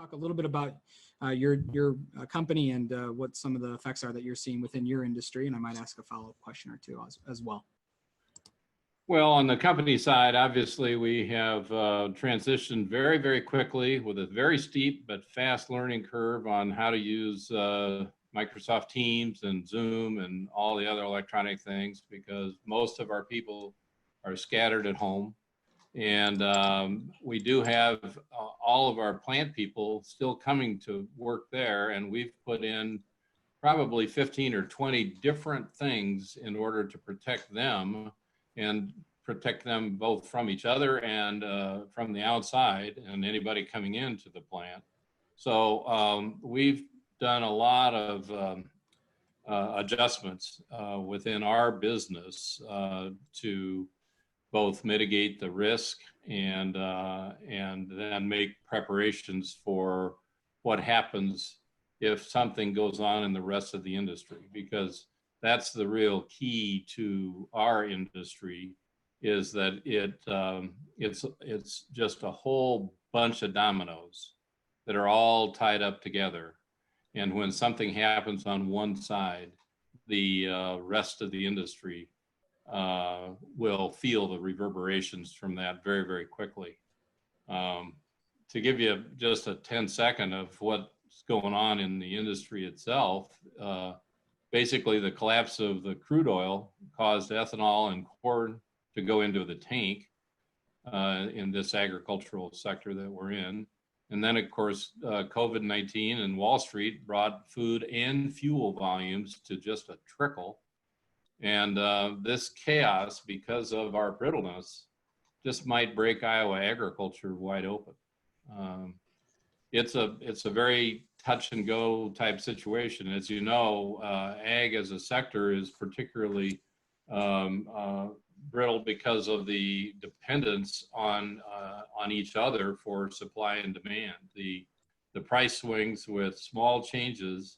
talk a little bit about your company and what some of the effects are that you're seeing within your industry, and I might ask a follow-up question or two as well. Well, on the company side, obviously, we have transitioned very, very quickly with a very steep but fast learning curve on how to use Microsoft Teams and Zoom and all the other electronic things, because most of our people are scattered at home. And we do have all of our plant people still coming to work there, and we've put in probably 15 or 20 different things in order to protect them and protect them both from each other and from the outside and anybody coming into the plant. So we've done a lot of adjustments within our business to both mitigate the risk and then make preparations for what happens if something goes on in the rest of the industry, because that's the real key to our industry, is that it's just a whole bunch of dominoes that are all tied up together. And when something happens on one side, the rest of the industry will feel the reverberations from that very, very quickly. To give you just a 10-second of what's going on in the industry itself, basically the collapse of the crude oil caused ethanol and corn to go into the tank in this agricultural sector that we're in. And then, of course, COVID-19 and Wall Street brought food and fuel volumes to just a trickle. And this chaos, because of our brittleness, just might break Iowa agriculture wide open. It's a very touch and go type situation. As you know, ag as a sector is particularly brittle because of the dependence on each other for supply and demand. The price swings with small changes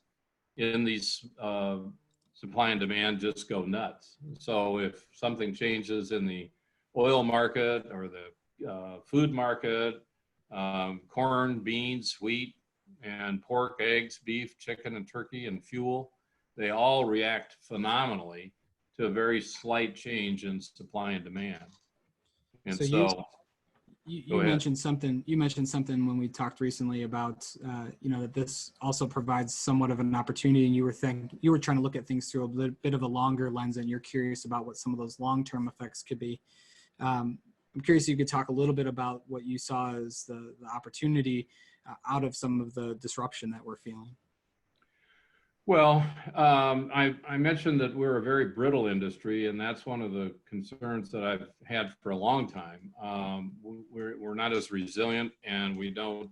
in these supply and demand just go nuts. So if something changes in the oil market or the food market, corn, beans, wheat, and pork, eggs, beef, chicken, and turkey, and fuel, they all react phenomenally to a very slight change in supply and demand. And so you mentioned something. You mentioned something when we talked recently about that this also provides somewhat of an opportunity, and you were trying to look at things through a bit of a longer lens, and you're curious about what some of those long-term effects could be. I'm curious if you could talk a little bit about what you saw as the opportunity out of some of the disruption that we're feeling. Well, I mentioned that we're a very brittle industry, and that's one of the concerns that I've had for a long time. We're not as resilient, and we don't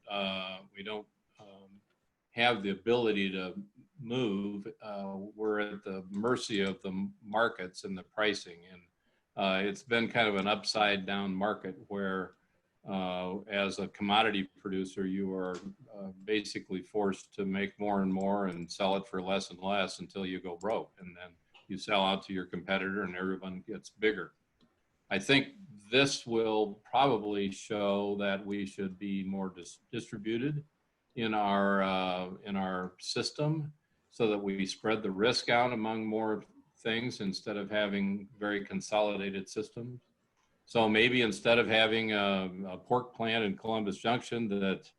have the ability to move. We're at the mercy of the markets and the pricing, and it's been kind of an upside down market where as a commodity producer, you are basically forced to make more and more and sell it for less and less until you go broke. And then you sell out to your competitor and everyone gets bigger. I think this will probably show that we should be more distributed in our system so that we spread the risk out among more things instead of having very consolidated systems. So maybe instead of having a pork plant in Columbus Junction that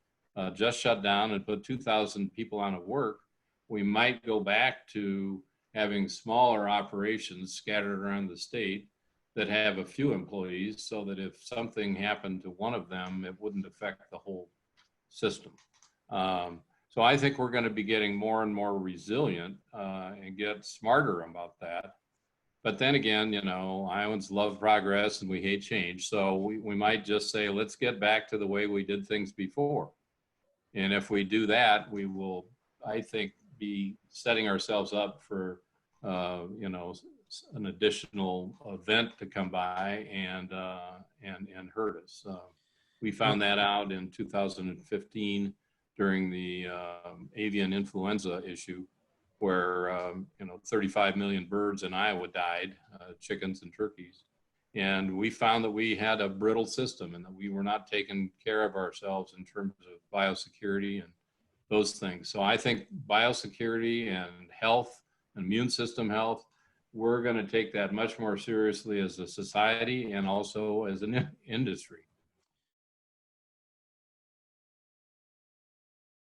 just shut down and put 2,000 people out of work, we might go back to having smaller operations scattered around the state that have a few employees, so that if something happened to one of them, it wouldn't affect the whole system. So I think we're going to be getting more and more resilient and get smarter about that. But then again, Iowans love progress and we hate change. So we might just say, let's get back to the way we did things before. And if we do that, we will, I think, be setting ourselves up for, an additional event to come by and hurt us. We found that out in 2015 during the avian influenza issue, where 35 million birds in Iowa died, chickens and turkeys. And we found that we had a brittle system and that we were not taking care of ourselves in terms of biosecurity and those things. So I think biosecurity and health, immune system health, we're going to take that much more seriously as a society and also as an industry.